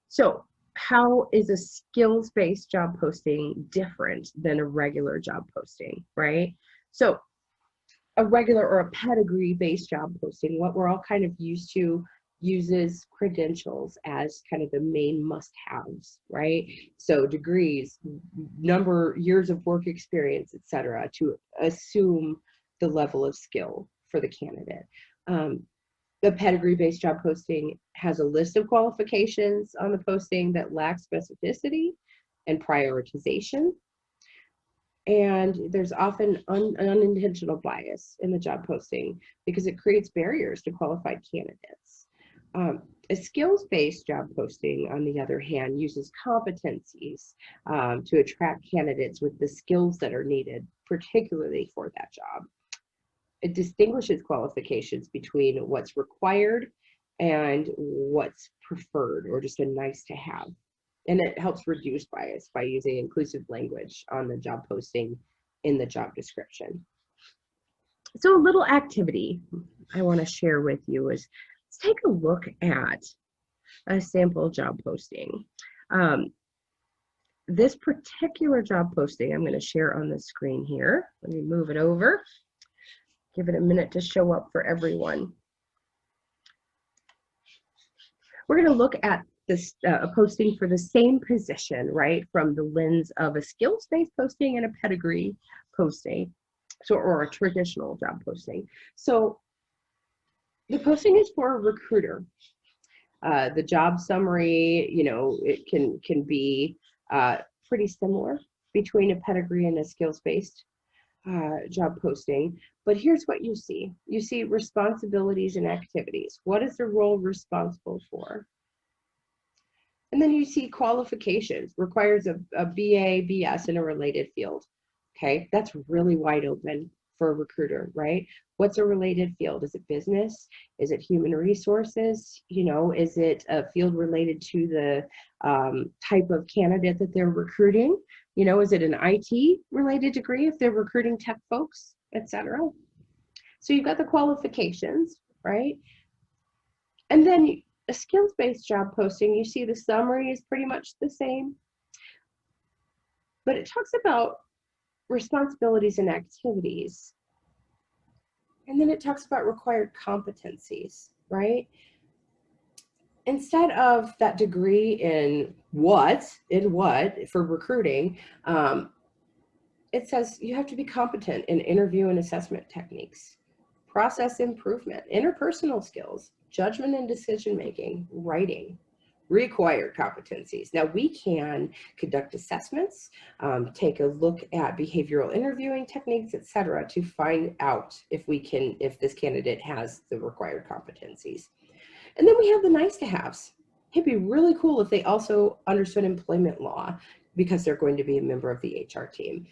So how is a skills-based job posting different than a regular job posting, right? So a regular or a pedigree-based job posting, what we're all kind of used to, uses credentials as kind of the main must-haves, right? So degrees, years of work experience, etc., to assume the level of skill for the candidate. The pedigree-based job posting has a list of qualifications on the posting that lack specificity and prioritization. And there's often unintentional bias in the job posting because it creates barriers to qualified candidates. A skills-based job posting, on the other hand, uses competencies to attract candidates with the skills that are needed, particularly for that job. It distinguishes qualifications between what's required and what's preferred or just a nice to have. And it helps reduce bias by using inclusive language on the job posting in the job description. So a little activity I want to share with you is, let's take a look at a sample job posting. This particular job posting I'm going to share on the screen here. Let me move it over. Give it a minute to show up for everyone. We're going to look at this a posting for the same position, right, from the lens of a skills-based posting and a pedigree posting, or a traditional job posting. So the posting is for a recruiter. The job summary, it can be pretty similar between a pedigree and a skills-based job posting, but here's what you see. You see responsibilities and activities. What is the role responsible for? And then you see qualifications, requires a BA, BS in a related field. Okay, that's really wide open for a recruiter, right? What's a related field? Is it business? Is it human resources? Is it a field related to the type of candidate that they're recruiting? Is it an IT related degree if they're recruiting tech folks, etc.? So you've got the qualifications, right? And then a skills-based job posting, you see the summary is pretty much the same, but it talks about responsibilities and activities. And then it talks about required competencies, right? Instead of that degree in what for recruiting, it says you have to be competent in interview and assessment techniques, process improvement, interpersonal skills, judgment and decision making, writing, required competencies. Now we can conduct assessments, take a look at behavioral interviewing techniques, etc., to find out if this candidate has the required competencies. And then we have the nice to haves. It'd be really cool if they also understood employment law because they're going to be a member of the HR team.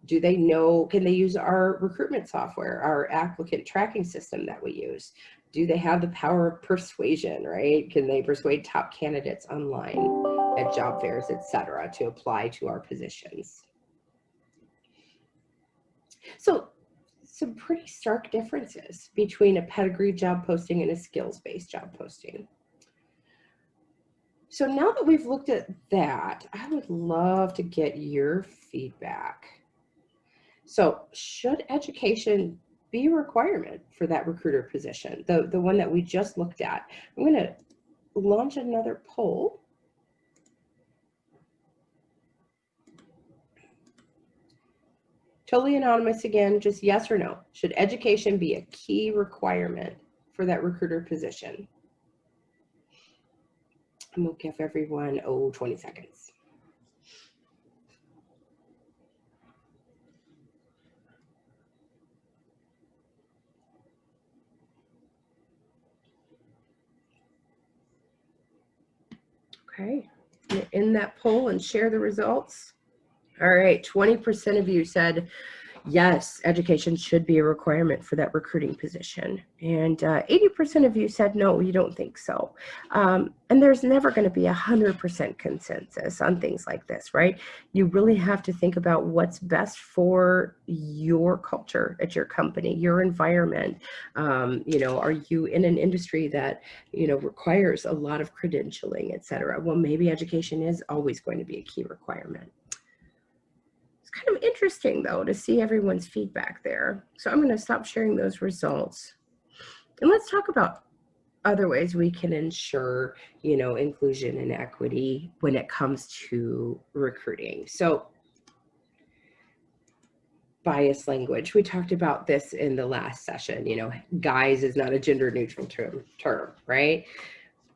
Do they know, can they use our recruitment software, our applicant tracking system that we use? Do they have the power of persuasion, right? Can they persuade top candidates online at job fairs, etc., to apply to our positions? So some pretty stark differences between a pedigree job posting and a skills-based job posting. So now that we've looked at that, I would love to get your feedback. So should education be a requirement for that recruiter position, the one that we just looked at? I'm going to launch another poll. Totally anonymous again, just yes or no. Should education be a key requirement for that recruiter position? I'm going to give everyone, 20 seconds. Okay, in that poll and share the results. All right, 20% of you said yes, education should be a requirement for that recruiting position. And 80% of you said no, you don't think so. And there's never going to be 100% consensus on things like this, right? You really have to think about what's best for your culture at your company, your environment. Are you in an industry that, requires a lot of credentialing, et cetera? Well, maybe education is always going to be a key requirement. Kind of interesting though to see everyone's feedback there. So I'm going to stop sharing those results and let's talk about other ways we can ensure, inclusion and equity when it comes to recruiting. So bias language, we talked about this in the last session. Guys is not a gender neutral term, right?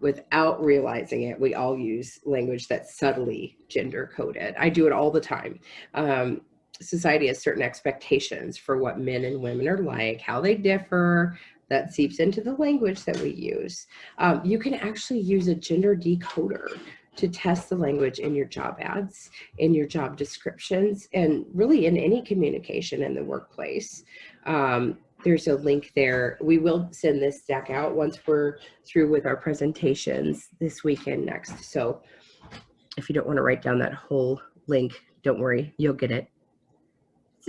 Without realizing it, we all use language that's subtly gender coded. I do it all the time. Society has certain expectations for what men and women are like, how they differ. That seeps into the language that we use. You can actually use a gender decoder to test the language in your job ads, in your job descriptions, and really in any communication in the workplace. There's a link there. We will send this deck out once we're through with our presentations this week and next. So if you don't want to write down that whole link, don't worry, you'll get it.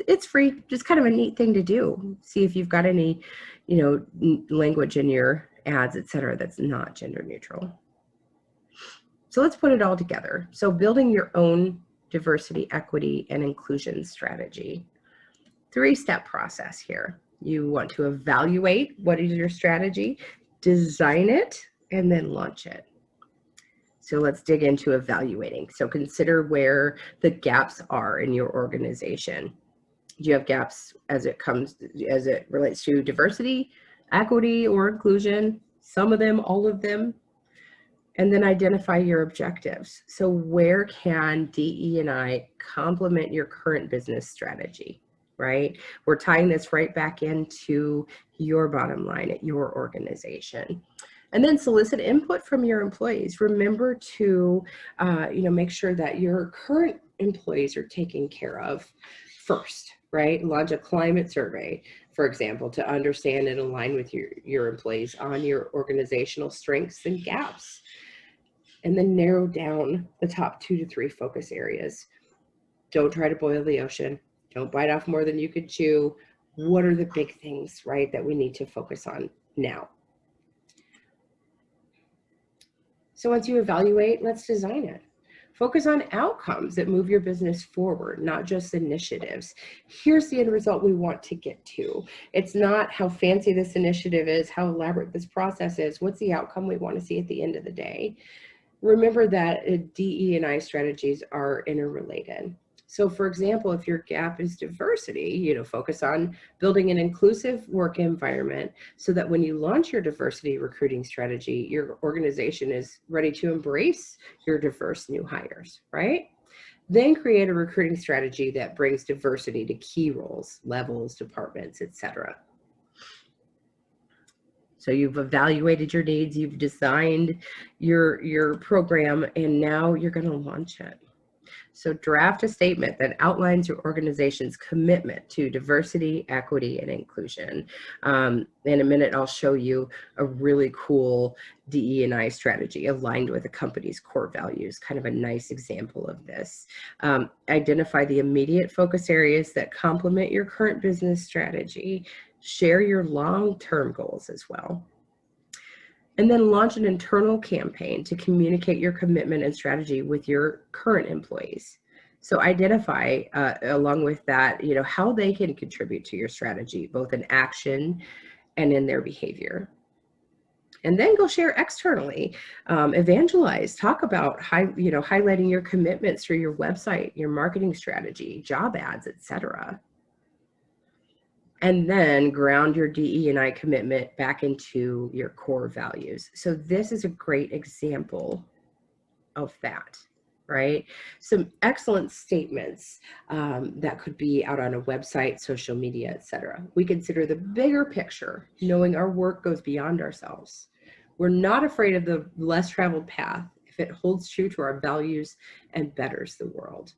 It's free, just kind of a neat thing to do. See if you've got any, language in your ads, et cetera, that's not gender neutral. So let's put it all together. So building your own diversity, equity, and inclusion strategy. 3-step process here. You want to evaluate what is your strategy, design it, and then launch it. So let's dig into evaluating. So consider where the gaps are in your organization. Do you have gaps as it relates to diversity, equity, or inclusion? Some of them, all of them. And then identify your objectives. So where can DE&I complement your current business strategy? Right? We're tying this right back into your bottom line at your organization. And then solicit input from your employees. Remember to, make sure that your current employees are taken care of first, right? Launch a climate survey, for example, to understand and align with your employees on your organizational strengths and gaps. And then narrow down the top 2 to 3 focus areas. Don't try to boil the ocean. Don't bite off more than you could chew. what are the big things, right, that we need to focus on now? So once you evaluate, let's design it. Focus on outcomes that move your business forward, not just initiatives. Here's the end result we want to get to. It's not how fancy this initiative is, how elaborate this process is. What's the outcome we want to see at the end of the day? Remember that DE&I strategies are interrelated. So for example, if your gap is diversity, focus on building an inclusive work environment so that when you launch your diversity recruiting strategy, your organization is ready to embrace your diverse new hires, right? Then create a recruiting strategy that brings diversity to key roles, levels, departments, etc. So you've evaluated your needs, you've designed your program, and now you're going to launch it. So draft a statement that outlines your organization's commitment to diversity, equity, and inclusion. In a minute, I'll show you a really cool DE&I strategy aligned with a company's core values, kind of a nice example of this. Identify the immediate focus areas that complement your current business strategy. Share your long-term goals as well. And then launch an internal campaign to communicate your commitment and strategy with your current employees. So identify, along with that, how they can contribute to your strategy, both in action and in their behavior. And then go share externally, evangelize, talk about highlighting your commitments through your website, your marketing strategy, job ads, etc. And then ground your DE&I commitment back into your core values. So this is a great example of that, right? Some excellent statements that could be out on a website, social media, etc. We consider the bigger picture, knowing our work goes beyond ourselves. We're not afraid of the less traveled path if it holds true to our values and betters the world.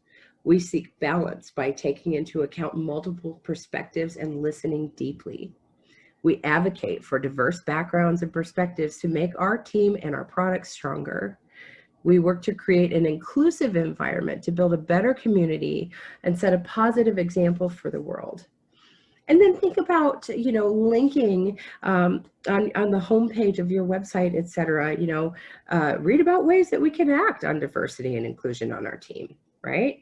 We seek balance by taking into account multiple perspectives and listening deeply. We advocate for diverse backgrounds and perspectives to make our team and our products stronger. We work to create an inclusive environment to build a better community and set a positive example for the world. And then think about, linking on the homepage of your website, et cetera, read about ways that we can act on diversity and inclusion on our team, right?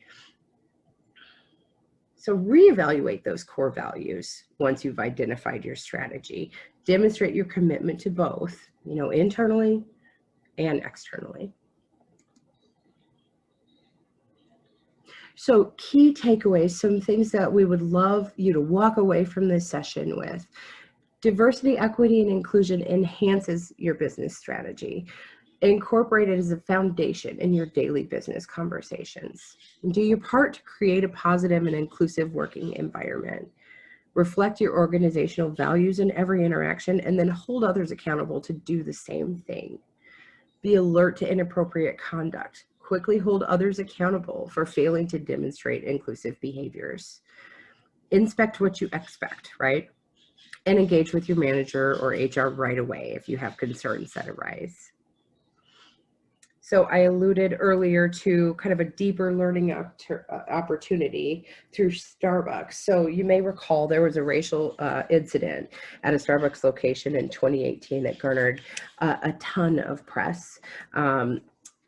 So reevaluate those core values once you've identified your strategy. Demonstrate your commitment to both, internally and externally. So key takeaways, some things that we would love you to walk away from this session with. Diversity, equity, and inclusion enhances your business strategy. Incorporate it as a foundation in your daily business conversations. Do your part to create a positive and inclusive working environment. Reflect your organizational values in every interaction, and then hold others accountable to do the same thing. Be alert to inappropriate conduct. Quickly hold others accountable for failing to demonstrate inclusive behaviors. Inspect what you expect, right? And engage with your manager or HR right away if you have concerns that arise. So I alluded earlier to kind of a deeper learning opportunity through Starbucks. So you may recall there was a racial incident at a Starbucks location in 2018 that garnered a ton of press.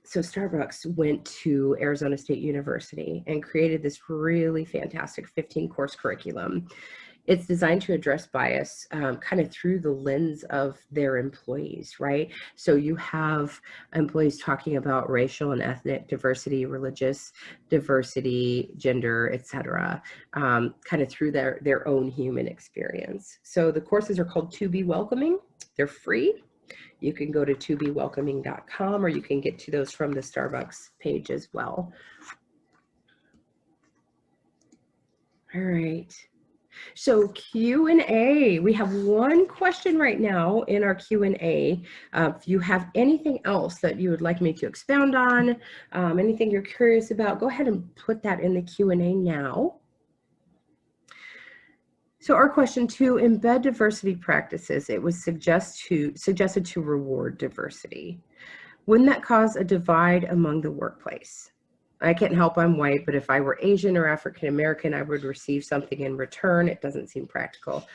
So Starbucks went to Arizona State University and created this really fantastic 15-course curriculum. It's designed to address bias kind of through the lens of their employees, right? So you have employees talking about racial and ethnic diversity, religious diversity, gender, etc., kind of through their own human experience. So the courses are called To Be Welcoming. They're free. You can go to tobewelcoming.com, or you can get to those from the Starbucks page as well. All right. So Q&A, we have one question right now in our Q&A. If you have anything else that you would like me to expound on, anything you're curious about, go ahead and put that in the Q&A now. So our question: to embed diversity practices, it was suggested to reward diversity. Wouldn't that cause a divide among the workplace? I can't help I'm white, but if I were Asian or African American, I would receive something in return. It doesn't seem practical.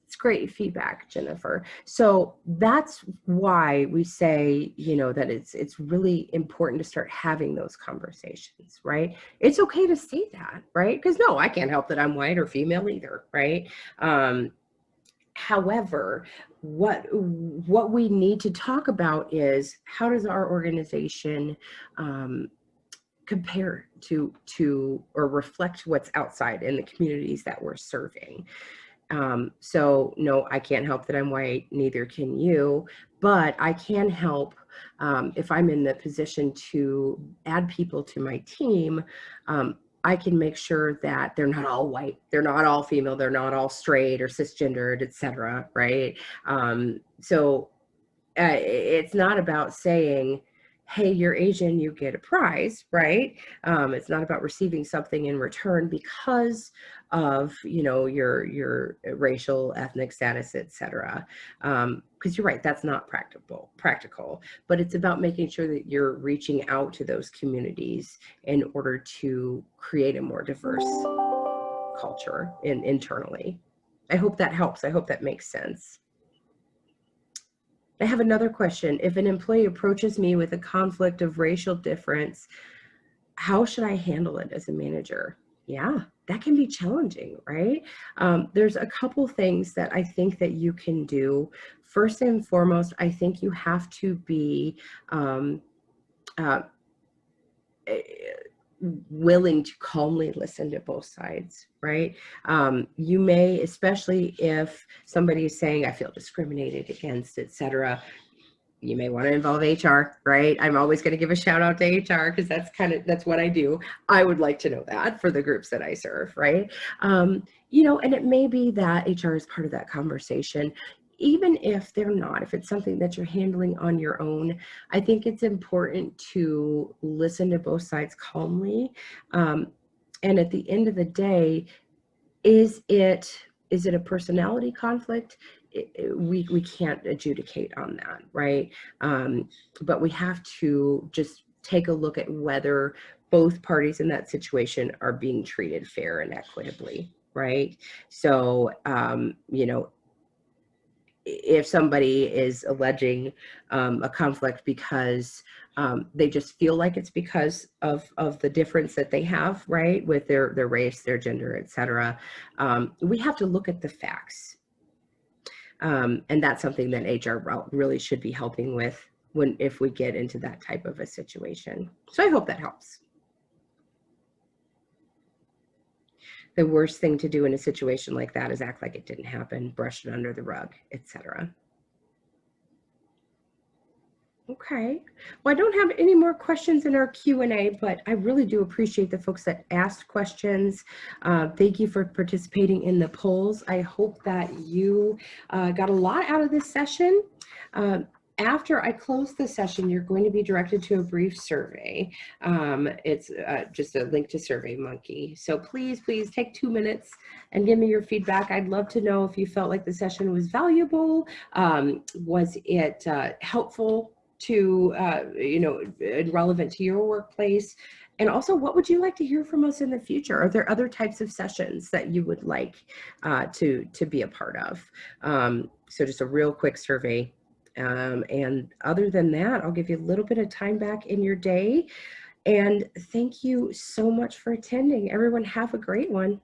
It's great feedback, Jennifer. So that's why we say, that it's really important to start having those conversations, right? It's okay to say that, right? Because no, I can't help that I'm white or female either, right? However, what we need to talk about is how does our organization compare to or reflect what's outside in the communities that we're serving. So no, I can't help that I'm white, neither can you, but I can help if I'm in the position to add people to my team. I can make sure that they're not all white, they're not all female, they're not all straight or cisgendered, etc. Right? So it's not about saying, hey, you're Asian, you get a prize, right? It's not about receiving something in return because of, your racial, ethnic status, etc. Because you're right, that's not practical, but it's about making sure that you're reaching out to those communities in order to create a more diverse culture internally. I hope that helps. I hope that makes sense. I have another question. If an employee approaches me with a conflict of racial difference, how should I handle it as a manager? Yeah, that can be challenging, right? There's a couple things that I think that you can do. First and foremost, I think you have to be uh, willing to calmly listen to both sides, right? You may, especially if somebody is saying, I feel discriminated against, etc., you may want to involve HR, right? I'm always going to give a shout out to HR because that's what I do. I would like to know that for the groups that I serve, right? And it may be that HR is part of that conversation. Even if they're not, if it's something that you're handling on your own, I think it's important to listen to both sides calmly. And at the end of the day, is it a personality conflict? We can't adjudicate on that, right? But we have to just take a look at whether both parties in that situation are being treated fair and equitably, right? So, if somebody is alleging a conflict because they just feel like it's because of the difference that they have, right, with their race, their gender, etc., we have to look at the facts. And that's something that HR really should be helping with if we get into that type of a situation. So I hope that helps. The worst thing to do in a situation like that is act like it didn't happen, brush it under the rug, etc. Okay. Well, I don't have any more questions in our Q&A, but I really do appreciate the folks that asked questions. Thank you for participating in the polls. I hope that you got a lot out of this session. After I close the session, you're going to be directed to a brief survey. It's just a link to SurveyMonkey. So please take 2 minutes and give me your feedback. I'd love to know if you felt like the session was valuable. Was it helpful to, and relevant to your workplace? And also, what would you like to hear from us in the future? Are there other types of sessions that you would like to be a part of? So just a real quick survey. And other than that, I'll give you a little bit of time back in your day. And thank you so much for attending. Everyone have a great one.